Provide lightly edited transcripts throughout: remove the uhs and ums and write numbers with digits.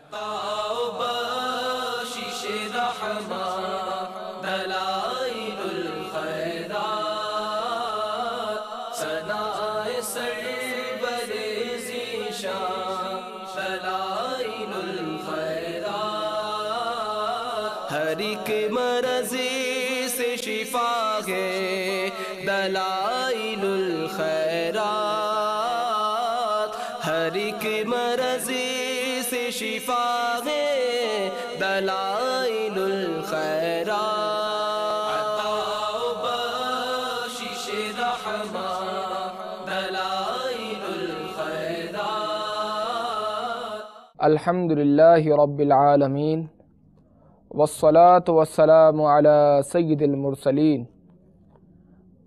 عطا و بخشش رحمت دلائل الخیرات ثناء سرور ذیشان دلائل الخیرات ہر ایک مرض سے شفا ہے دلائل الخیرات ہر ایک مرض سے شفا ہے دلائل الخیرات عطا و بخشش رحمت دلائل الخیرات الحمدللہ رب العالمین والصلاة والسلام على سید المرسلین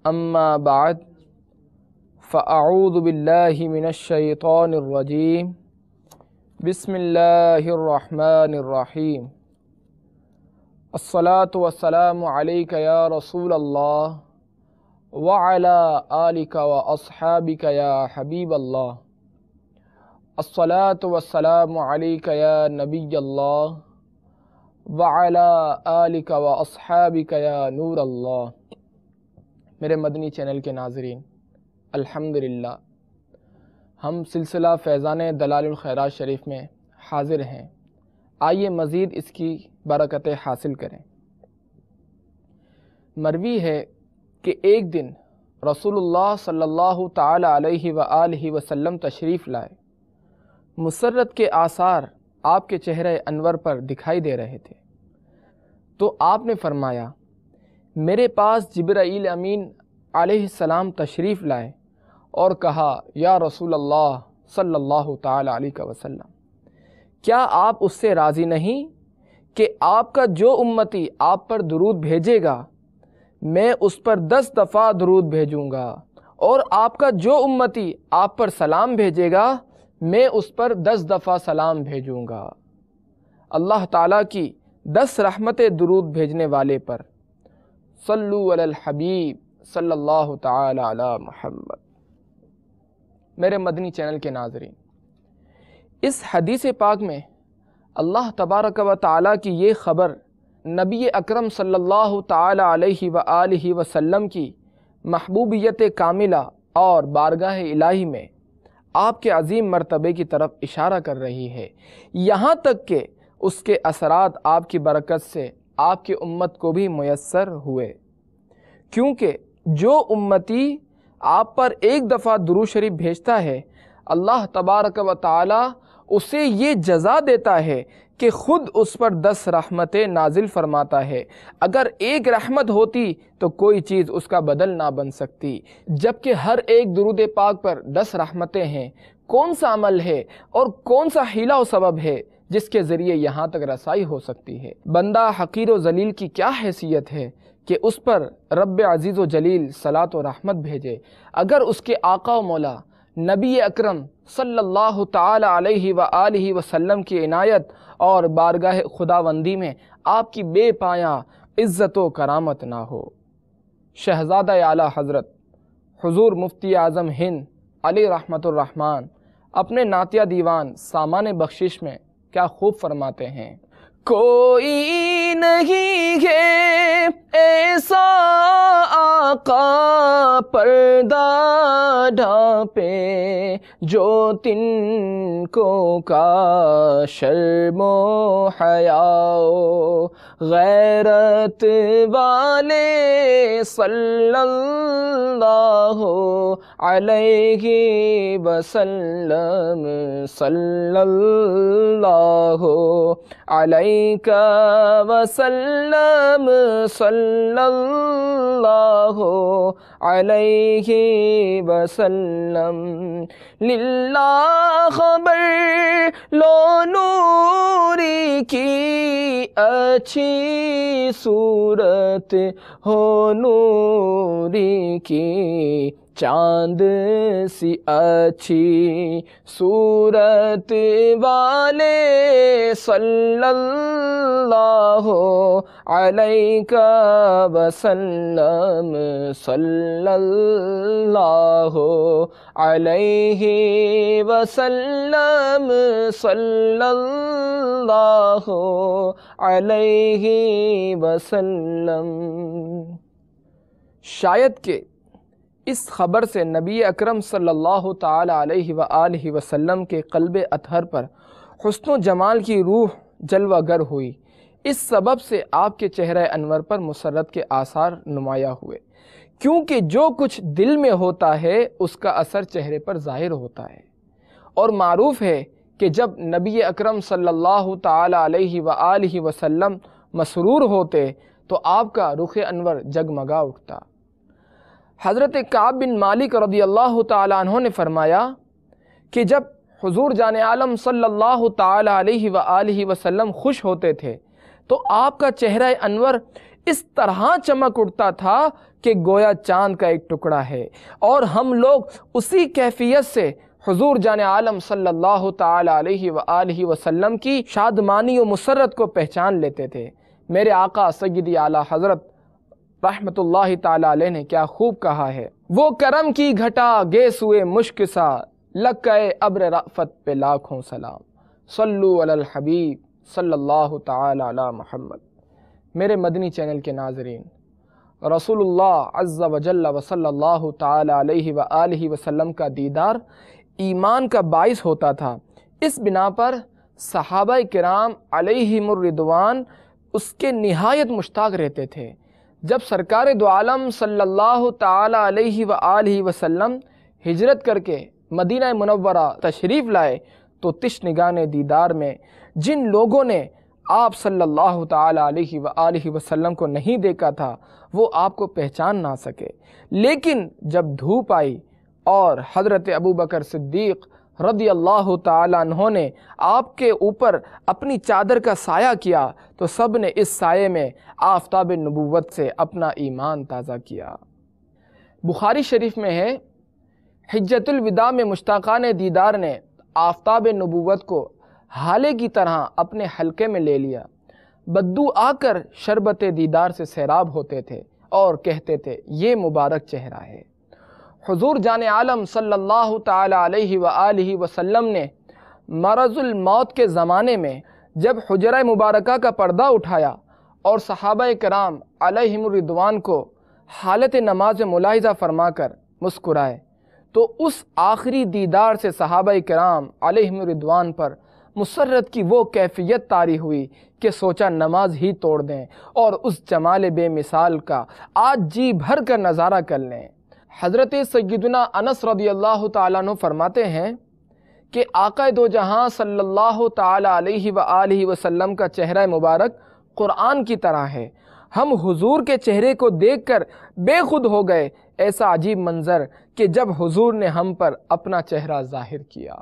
اما بعد فاعوذ باللہ من الشیطان الرجیم بسم اللہ الرحمن الرحیم الصلاة والسلام علیک یا رسول اللہ وعلى آلک واصحابک یا حبیب اللہ الصلاة والسلام علیک یا نبی اللہ وعلى آلک واصحابک یا نور اللہ۔ میرے مدنی چینل کے ناظرین، الحمدللہ ہم سلسلہ فیضان دلائل الخیرات شریف میں حاضر ہیں۔ آئیے مزید اس کی برکتیں حاصل کریں۔ مروی ہے کہ ایک دن رسول اللہ صلی اللہ تعالی علیہ وآلہ وسلم تشریف لائے۔ مسرت کے آثار آپ کے چہرے انور پر دکھائی دے رہے تھے، تو آپ نے فرمایا میرے پاس جبرائیل امین علیہ السلام تشریف لائے اور کہا یا رسول اللہ صلی اللہ تعالی علیہ وسلم، کیا آپ اس سے راضی نہیں کہ آپ کا جو امتی آپ پر درود بھیجے گا میں اس پر 10 دفعہ درود بھیجوں گا، اور آپ کا جو امتی آپ پر سلام بھیجے گا میں اس پر 10 دفعہ سلام بھیجوں گا۔ اللہ تعالیٰ کی 10 رحمتیں درود بھیجنے والے پر۔ صلو علی الحبیب صلی اللہ تعالی علی محمد۔ میرے مدنی چینل کے ناظرین، اس حدیث پاک میں اللہ تبارک و تعالیٰ کی یہ خبر نبی اکرم صلی اللہ تعالی علیہ وآلہ وسلم کی محبوبیت کاملہ اور بارگاہ الہی میں آپ کے عظیم مرتبے کی طرف اشارہ کر رہی ہے، یہاں تک کہ اس کے اثرات آپ کی برکت سے آپ کی امت کو بھی میسر ہوئے، کیونکہ جو امتی آپ پر ایک دفعہ درود شریف بھیجتا ہے اللہ تبارک و تعالی اسے یہ جزا دیتا ہے کہ خود اس پر 10 رحمتیں نازل فرماتا ہے۔ اگر ایک رحمت ہوتی تو کوئی چیز اس کا بدل نہ بن سکتی، جبکہ ہر ایک درود پاک پر 10 رحمتیں ہیں۔ کون سا عمل ہے اور کون سا حیلہ و سبب ہے جس کے ذریعے یہاں تک رسائی ہو سکتی ہے؟ بندہ حقیر و ذلیل کی کیا حیثیت ہے کہ اس پر رب عزیز و جلیل صلاۃ و رحمت بھیجے؟ اگر اس کے آقا و مولا نبی اکرم صلی اللہ تعالی علیہ وآلہ وسلم کی عنایت اور بارگاہ خداوندی میں آپ کی بے پایاں عزت و کرامت نہ ہو۔ شہزادہ اعلیٰ حضرت حضور مفتی اعظم ہند علی رحمت الرحمن اپنے نعتیہ دیوان سامان بخشش میں کیا خوب فرماتے ہیں، کوئی نہیں ہے ایسا آقا پردہ ڈھانپے جو تن کو کا شرم و حیا و غیرت والے صلی اللہ علیہ وسلم صلی اللہ علیہ وسلم صلی اللہ علیہ وسلم۔ للہ خبر لو نوری کی اچھی صورت ہو نوری کی چاند سی اچھی صورت والے صلی اللہ علیہ وسلم صلی اللہ علیہ وسلم صلی اللہ اللہ علیہ وسلم۔ شاید کہ اس خبر سے نبی اکرم صلی اللہ تعالی علیہ وآلہ وسلم کے قلب اطہر پر حسن و جمال کی روح جلوہ گر ہوئی۔ اس سبب سے آپ کے چہرہ انور پر مسرت کے آثار نمایاں ہوئے، کیونکہ جو کچھ دل میں ہوتا ہے اس کا اثر چہرے پر ظاہر ہوتا ہے، اور معروف ہے کہ جب نبی اکرم صلی اللہ تعالی علیہ وآلہ وسلم مسرور ہوتے تو آپ کا رخ انور جگمگا اٹھتا۔ حضرت کعب بن مالک رضی اللہ تعالی عنہ نے فرمایا کہ جب حضور جان عالم صلی اللہ تعالی علیہ وآلہ وسلم خوش ہوتے تھے تو آپ کا چہرہ انور اس طرح چمک اٹھتا تھا کہ گویا چاند کا ایک ٹکڑا ہے، اور ہم لوگ اسی کیفیت سے حضور جان عالم صلی اللہ تعالی علیہ وآلہ وسلم کی شادمانی و مسرت کو پہچان لیتے تھے۔ میرے آقا سیدی اعلیٰ حضرت رحمت اللہ تعالی علیہ نے کیا خوب کہا ہے، وہ کرم کی گھٹا گے سوئے مشک سا، لکے ابر رأفت پہ لاکھوں سلام، صلو علی الحبیب صلی اللہ تعالی علی محمد۔ میرے مدنی چینل کے ناظرین، رسول اللہ عز و جل و صلی اللہ تعالی علیہ وآلہ وسلم کا دیدار ایمان کا باعث ہوتا تھا۔ اس بنا پر صحابہ کرام علیہم الرضوان اس کے نہایت مشتاق رہتے تھے۔ جب سرکار دو عالم صلی اللہ تعالی علیہ وآلہ وسلم ہجرت کر کے مدینہ منورہ تشریف لائے تو تشنگان دیدار میں جن لوگوں نے آپ صلی اللہ تعالی علیہ وآلہ وسلم کو نہیں دیکھا تھا وہ آپ کو پہچان نہ سکے، لیکن جب دھوپ آئی اور حضرت ابوبکر صدیق رضی اللہ تعالیٰ عنہ نے آپ کے اوپر اپنی چادر کا سایہ کیا تو سب نے اس سائے میں آفتاب نبوت سے اپنا ایمان تازہ کیا۔ بخاری شریف میں ہے، حجۃ الوداع میں مشتاقان دیدار نے آفتاب نبوت کو ہالے کی طرح اپنے حلقے میں لے لیا۔ بدو آ کر شربت دیدار سے سیراب ہوتے تھے اور کہتے تھے یہ مبارک چہرہ ہے۔ حضور جان عالم صلی اللہ تعالی علیہ وآلہ وسلم نے مرض الموت کے زمانے میں جب حجرہ مبارکہ کا پردہ اٹھایا اور صحابہ کرام علیہم الرضوان کو حالت نماز ملاحظہ فرما کر مسکرائے تو اس آخری دیدار سے صحابہ کرام علیہم الرضوان پر مسرت کی وہ کیفیت طاری ہوئی کہ سوچا نماز ہی توڑ دیں اور اس جمال بے مثال کا آج جی بھر کر نظارہ کر لیں۔ حضرت سیدنا انس رضی اللہ تعالیٰ عنہ فرماتے ہیں کہ آقا دو جہاں صلی اللہ تعالی علیہ وآلہ وسلم کا چہرہ مبارک قرآن کی طرح ہے۔ ہم حضور کے چہرے کو دیکھ کر بے خود ہو گئے، ایسا عجیب منظر کہ جب حضور نے ہم پر اپنا چہرہ ظاہر کیا۔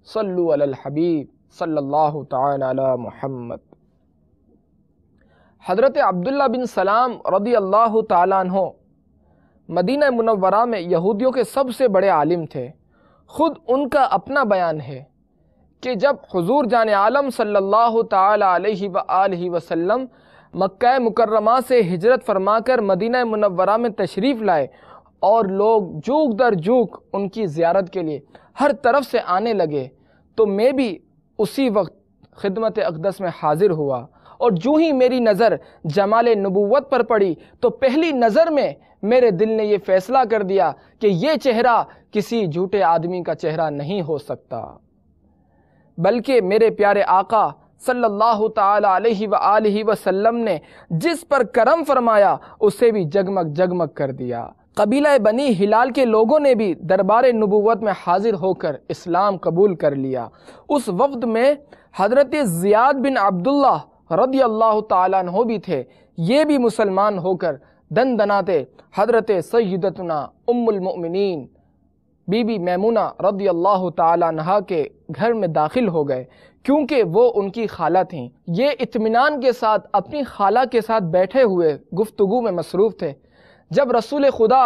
صلو علی الحبیب صلی اللہ تعالی علی محمد۔ حضرت عبداللہ بن سلام رضی اللہ تعالیٰ عنہ مدینہ منورہ میں یہودیوں کے سب سے بڑے عالم تھے۔ خود ان کا اپنا بیان ہے کہ جب حضور جان عالم صلی اللہ تعالی علیہ وآلہ وسلم مکہ مکرمہ سے ہجرت فرما کر مدینہ منورہ میں تشریف لائے اور لوگ جوک در جوک ان کی زیارت کے لیے ہر طرف سے آنے لگے تو میں بھی اسی وقت خدمت اقدس میں حاضر ہوا، اور جو ہی میری نظر جمال نبوت پر پڑی تو پہلی نظر میں میرے دل نے یہ فیصلہ کر دیا کہ یہ چہرہ کسی جھوٹے آدمی کا چہرہ نہیں ہو سکتا، بلکہ میرے پیارے آقا صلی اللہ تعالی علیہ وآلہ وسلم نے جس پر کرم فرمایا اسے بھی جگمگ جگمگ کر دیا۔ قبیلہ بنی ہلال کے لوگوں نے بھی دربار نبوت میں حاضر ہو کر اسلام قبول کر لیا۔ اس وفد میں حضرت زیاد بن عبداللہ رضی اللہ تعالیٰ عنہ بھی تھے، یہ بھی مسلمان ہو کر دن دناتے حضرت سیدتنا ام المؤمنین بی بی میمونہ رضی اللہ تعالیٰ عنہ کے گھر میں داخل ہو گئے، کیونکہ وہ ان کی خالہ تھیں۔ یہ اطمینان کے ساتھ اپنی خالہ کے ساتھ بیٹھے ہوئے گفتگو میں مصروف تھے جب رسول خدا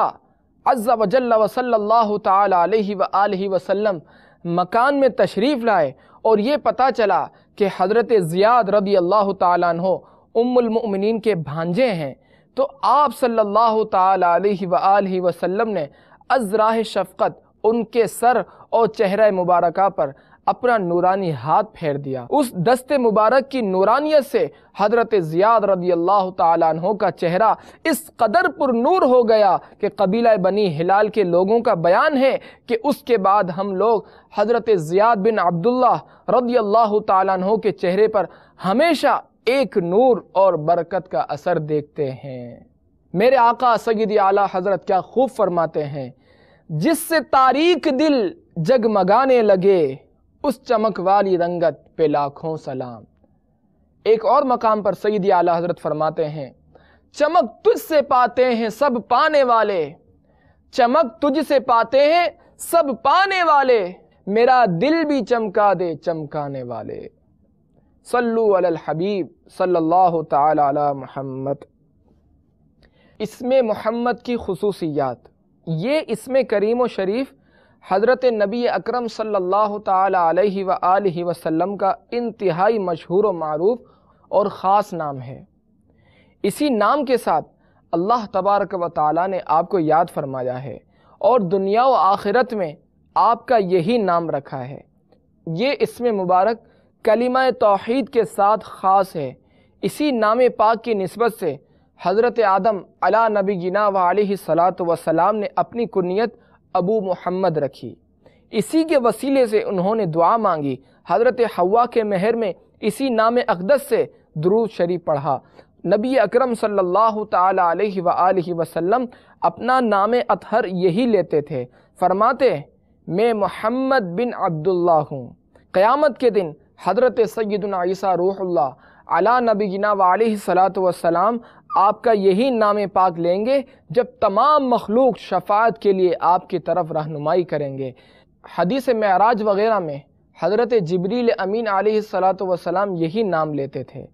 عز و جل و صلی اللہ تعالی علیہ وآلہ وسلم مکان میں تشریف لائے اور یہ پتہ چلا کہ حضرت زیاد رضی اللہ تعالیٰ عنہ ام المؤمنین کے بھانجے ہیں تو آپ صلی اللہ تعالی علیہ وآلہ وسلم نے از راہ شفقت ان کے سر اور چہرہ مبارکہ پر اپنا نورانی ہاتھ پھیر دیا۔ اس دست مبارک کی نورانیت سے حضرت زیاد رضی اللہ تعالیٰ عنہ کا چہرہ اس قدر پر نور ہو گیا کہ قبیلہ بنی ہلال کے لوگوں کا بیان ہے کہ اس کے بعد ہم لوگ حضرت زیاد بن عبداللہ رضی اللہ تعالیٰ عنہ کے چہرے پر ہمیشہ ایک نور اور برکت کا اثر دیکھتے ہیں۔ میرے آقا سیدی اعلیٰ حضرت کیا خوب فرماتے ہیں، جس سے تاریک دل جگمگانے لگے، اس چمک والی رنگت پہ لاکھوں سلام۔ ایک اور مقام پر سیدی اعلیٰ حضرت فرماتے ہیں، چمک تجھ سے پاتے ہیں سب پانے والے، چمک تجھ سے پاتے ہیں سب پانے والے، میرا دل بھی چمکا دے چمکانے والے۔ صلو علی الحبیب صلی اللہ تعالی علی محمد۔ اسم محمد کی خصوصیات۔ یہ اسم کریم و شریف حضرت نبی اکرم صلی اللہ تعالی علیہ وآلہ وسلم کا انتہائی مشہور و معروف اور خاص نام ہے۔ اسی نام کے ساتھ اللہ تبارک و تعالی نے آپ کو یاد فرمایا ہے اور دنیا و آخرت میں آپ کا یہی نام رکھا ہے۔ یہ اسم مبارک کلمہ توحید کے ساتھ خاص ہے۔ اسی نام پاک کی نسبت سے حضرت آدم علی نبینا و علیہ الصلاۃ والسلام نے اپنی کنیت ابو محمد رکھی۔ اسی کے وسیلے سے انہوں نے دعا مانگی۔ حضرت حوا کے مہر میں اسی نام اقدس سے درود شریف پڑھا۔ نبی اکرم صلی اللہ تعالی علیہ وآلہ وسلم اپنا نام اطہر یہی لیتے تھے، فرماتے میں محمد بن عبداللہ ہوں۔ قیامت کے دن حضرت سیدنا عیسیٰ روح اللہ علی نبینا و علیہ الصلاۃ والسلام آپ کا یہی نام پاک لیں گے جب تمام مخلوق شفاعت کے لیے آپ کی طرف رہنمائی کریں گے۔ حدیث معراج وغیرہ میں حضرت جبریل امین علیہ الصلاۃ والسلام یہی نام لیتے تھے۔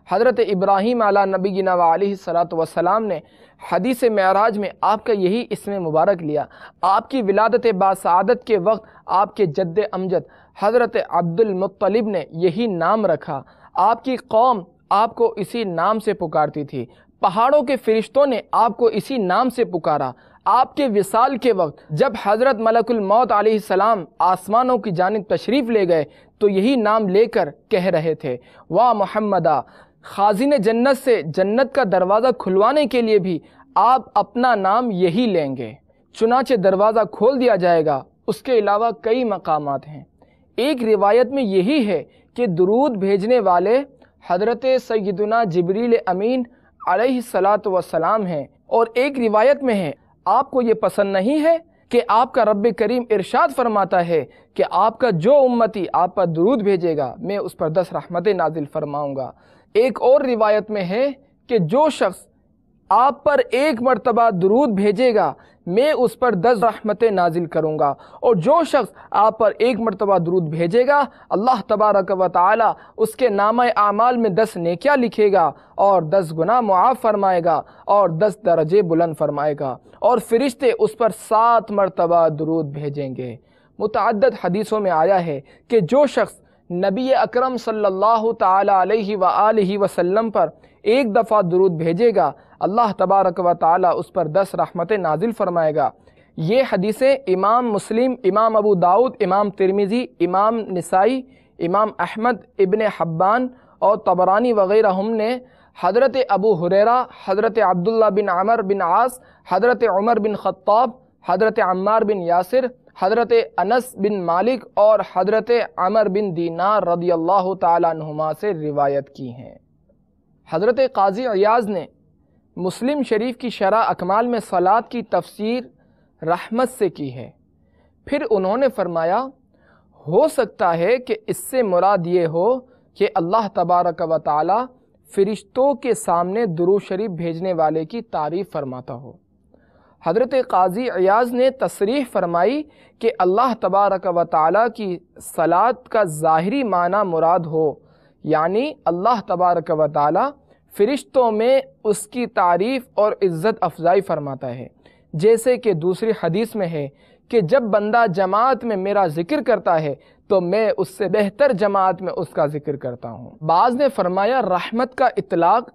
حضرت ابراہیم علی نبینا و علیہ الصلاۃ والسلام نے حدیث معراج میں آپ کا یہی اسم مبارک لیا۔ آپ کی ولادت باسعادت کے وقت آپ کے جد امجد حضرت عبد المطلب نے یہی نام رکھا۔ آپ کی قوم آپ کو اسی نام سے پکارتی تھی۔ پہاڑوں کے فرشتوں نے آپ کو اسی نام سے پکارا۔ آپ کے وصال کے وقت جب حضرت ملک الموت علیہ السلام آسمانوں کی جانب تشریف لے گئے تو یہی نام لے کر کہہ رہے تھے، واہ محمدہ، خازن جنت سے جنت کا دروازہ کھلوانے کے لیے بھی آپ اپنا نام یہی لیں گے، چنانچہ دروازہ کھول دیا جائے گا۔ اس کے علاوہ کئی مقامات ہیں۔ ایک روایت میں یہی ہے کہ درود بھیجنے والے حضرت سیدنا جبریل امین علیہ الصلاۃ والسلام ہیں، اور ایک روایت میں ہے آپ کو یہ پسند نہیں ہے کہ آپ کا رب کریم ارشاد فرماتا ہے کہ آپ کا جو امتی آپ پر درود بھیجے گا میں اس پر 10 رحمتیں نازل فرماؤں گا۔ ایک اور روایت میں ہے کہ جو شخص آپ پر 1 مرتبہ درود بھیجے گا میں اس پر 10 رحمتیں نازل کروں گا، اور جو شخص آپ پر 1 مرتبہ درود بھیجے گا اللہ تبارک و تعالی اس کے نامہ اعمال میں 10 نیکیاں لکھے گا اور 10 گناہ معاف فرمائے گا اور 10 درجے بلند فرمائے گا، اور فرشتے اس پر 7 مرتبہ درود بھیجیں گے۔ متعدد حدیثوں میں آیا ہے کہ جو شخص نبی اکرم صلی اللہ تعالی علیہ وآلہ وسلم پر 1 دفعہ درود بھیجے گا اللہ تبارک و تعالی اس پر 10 رحمتیں نازل فرمائے گا۔ یہ حدیثیں امام مسلم، امام ابو داؤد، امام ترمذی، امام نسائی، امام احمد ابن حبان اور طبرانی وغیرہ ہم نے حضرت ابو ہریرہ، حضرت عبداللہ بن عمر بن عاص، حضرت عمر بن خطاب، حضرت عمار بن یاسر، حضرت انس بن مالک اور حضرت عمر بن دینار رضی اللہ تعالیٰ عنہما سے روایت کی ہیں۔ حضرت قاضی عیاض نے مسلم شریف کی شرح اکمال میں صلاۃ کی تفسیر رحمت سے کی ہے۔ پھر انہوں نے فرمایا ہو سکتا ہے کہ اس سے مراد یہ ہو کہ اللہ تبارک و تعالی فرشتوں کے سامنے درود شریف بھیجنے والے کی تعریف فرماتا ہو۔ حضرت قاضی عیاض نے تصریح فرمائی کہ اللہ تبارک و تعالی کی صلاۃ کا ظاہری معنی مراد ہو، یعنی اللہ تبارک و تعالی فرشتوں میں اس کی تعریف اور عزت افزائی فرماتا ہے، جیسے کہ دوسری حدیث میں ہے کہ جب بندہ جماعت میں میرا ذکر کرتا ہے تو میں اس سے بہتر جماعت میں اس کا ذکر کرتا ہوں۔ بعض نے فرمایا رحمت کا اطلاق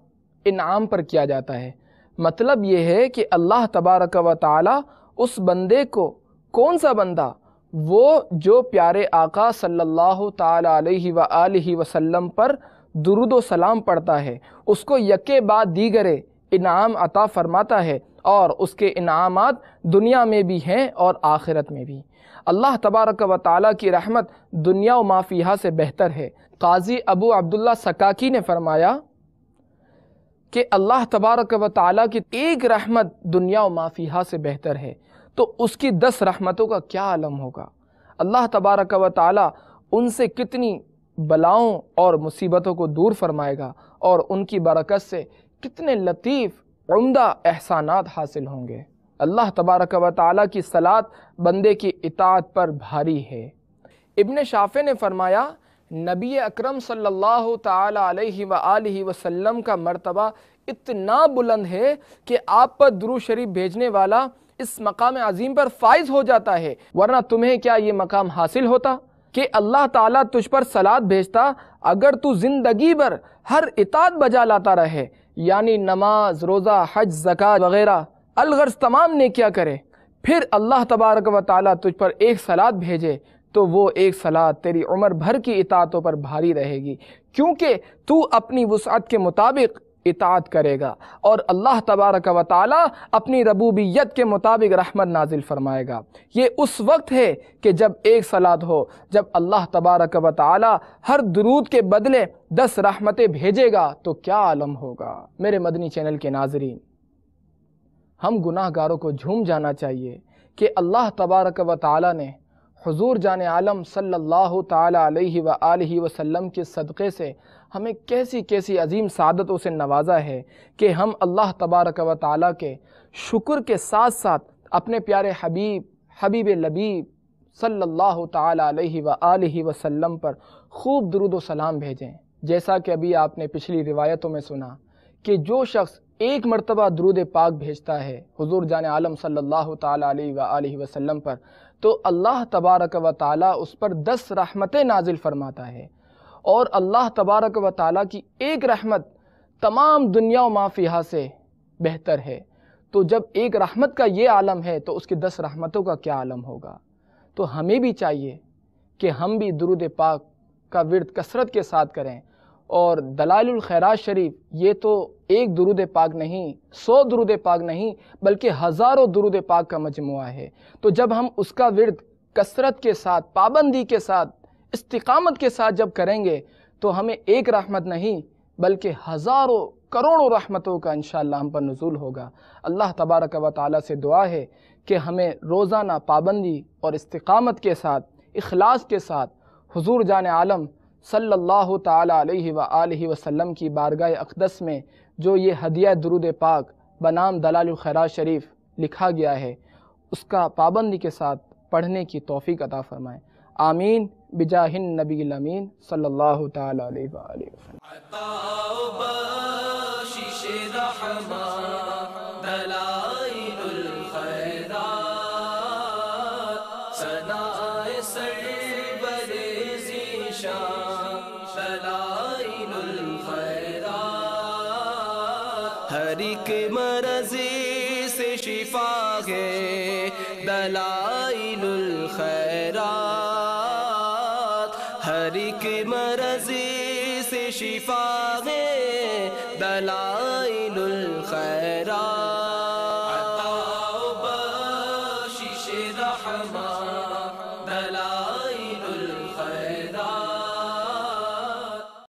انعام پر کیا جاتا ہے، مطلب یہ ہے کہ اللہ تبارک و تعالی اس بندے کو، کون سا بندہ، وہ جو پیارے آقا صلی اللہ تعالی علیہ وآلہ وسلم پر درود و سلام پڑھتا ہے اس کو یکے بعد دیگرے انعام عطا فرماتا ہے، اور اس کے انعامات دنیا میں بھی ہیں اور آخرت میں بھی۔ اللہ تبارک و تعالیٰ کی رحمت دنیا و ما فیہا سے بہتر ہے۔ قاضی ابو عبداللہ سکاکی نے فرمایا کہ اللہ تبارک و تعالیٰ کی ایک رحمت دنیا و ما فیہا سے بہتر ہے، تو اس کی 10 رحمتوں کا کیا عالم ہوگا۔ اللہ تبارک و تعالیٰ ان سے کتنی بلاؤں اور مصیبتوں کو دور فرمائے گا، اور ان کی برکت سے کتنے لطیف عمدہ احسانات حاصل ہوں گے۔ اللہ تبارک و تعالیٰ کی صلاۃ بندے کی اطاعت پر بھاری ہے۔ ابن شافع نے فرمایا نبی اکرم صلی اللہ تعالی علیہ وآلہ وسلم کا مرتبہ اتنا بلند ہے کہ آپ پر درود شریف بھیجنے والا اس مقام عظیم پر فائز ہو جاتا ہے، ورنہ تمہیں کیا یہ مقام حاصل ہوتا کہ اللہ تعالیٰ تجھ پر صلاۃ بھیجتا اگر تو زندگی بھر ہر اطاعت بجا لاتا رہے، یعنی نماز، روزہ، حج، زکوٰۃ وغیرہ الغرض تمام نیکیاں کرے، پھر اللہ تبارک و تعالیٰ تجھ پر ایک صلاۃ بھیجے تو وہ ایک صلاۃ تیری عمر بھر کی اطاعتوں پر بھاری رہے گی، کیونکہ تو اپنی وسعت کے مطابق اطاعت کرے گا، اور اللہ تبارک و تعالیٰ اپنی ربوبیت کے مطابق رحمت نازل فرمائے گا۔ یہ اس وقت ہے کہ جب ایک صلاۃ ہو، جب اللہ تبارک و تعالیٰ ہر درود کے بدلے 10 رحمتیں بھیجے گا تو کیا عالم ہوگا۔ میرے مدنی چینل کے ناظرین، ہم گناہ گاروں کو جھوم جانا چاہیے کہ اللہ تبارک و تعالیٰ نے حضور جان عالم صلی اللہ تعالی علیہ وآلہ وسلم کے صدقے سے ہمیں کیسی کیسی عظیم سعادتوں سے نوازا ہے کہ ہم اللہ تبارک و تعالیٰ کے شکر کے ساتھ ساتھ اپنے پیارے حبیب لبیب صلی اللہ تعالی علیہ وآلہ وسلم پر خوب درود و سلام بھیجیں۔ جیسا کہ ابھی آپ نے پچھلی روایتوں میں سنا کہ جو شخص ایک مرتبہ درود پاک بھیجتا ہے حضور جان عالم صلی اللہ تعالی علیہ وآلہ وسلم پر، تو اللہ تبارک و تعالیٰ اس پر 10 رحمتیں نازل فرماتا ہے، اور اللہ تبارک و تعالیٰ کی ایک رحمت تمام دنیا و ما فیہا سے بہتر ہے۔ تو جب ایک رحمت کا یہ عالم ہے تو اس کی 10 رحمتوں کا کیا عالم ہوگا۔ تو ہمیں بھی چاہیے کہ ہم بھی درود پاک کا ورد کثرت کے ساتھ کریں، اور دلائل الخیرات شریف یہ تو ایک درود پاک نہیں، 100 درود پاک نہیں، بلکہ ہزاروں درود پاک کا مجموعہ ہے۔ تو جب ہم اس کا ورد کثرت کے ساتھ، پابندی کے ساتھ، استقامت کے ساتھ جب کریں گے تو ہمیں ایک رحمت نہیں بلکہ ہزاروں کروڑوں رحمتوں کا انشاءاللہ ہم پر نزول ہوگا۔ اللہ تبارک و تعالیٰ سے دعا ہے کہ ہمیں روزانہ پابندی اور استقامت کے ساتھ، اخلاص کے ساتھ حضور جان عالم صلی اللہ تعالی علیہ وآلہ وسلم کی بارگاہ اقدس میں جو یہ ہدیہ درود پاک بنام دلائل الخیرات شریف لکھا گیا ہے اس کا پابندی کے ساتھ پڑھنے کی توفیق عطا فرمائیں۔ آمین بجاہ النبی الامین صلی اللہ تعالی علیہ وآلہ وسلم۔ عطا و بخشش رحمت دلائل الخیرات ثناء سرور ذیشان دلائل الخیرات ہر ایک مرض سے شفا ہے دلائل الخیرات، ہر ایک مرض سے شفا ہے دلائل الخیرات۔